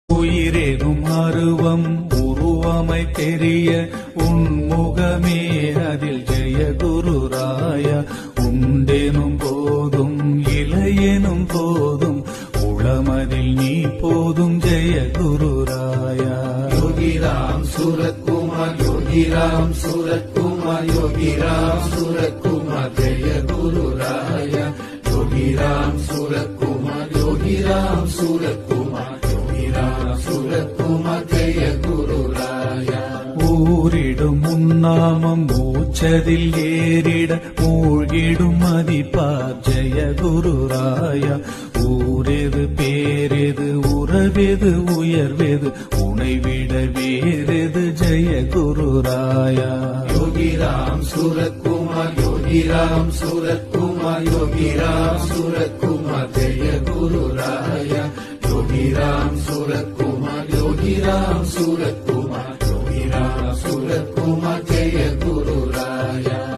உயிரெனும் அருவம் உருவமை தெரிய உன்முகமே அதில் ஜெய குருராயா. உண்டெனும் போதும் இளையெனும் போதும் உளமதில் நீ போதும் ஜெய குருராயா. யோகிராம் சூரத்குமார் யோகிராம் சூரத்குமார் யோகிராம் சூரத்குமார் ஜெய குருராயா. யோகிராம் சூரத்குமார் யோகிராம் சூரத்குமார் யோகிராம் சூரத்குமார் ஜெய குருராயா. ஊரிடும் உன்னாமம் மூச்சதில் ஏறிட மூழ்கிடும் மதிப்பார் ஜெய குருராயா. ஊரெது பேரெது உறவெது உயர்வெது உனைவிட வேறெது ஜெய குருராயா. யோகிராம் சூரத்குமார் யோகிராம் சூரத்குமார் யோகிராம் சூரத்குமார் ஜெய குருராயா. யோகிராம் சூரத்குமார் யோகிராம் சூரத்குமார்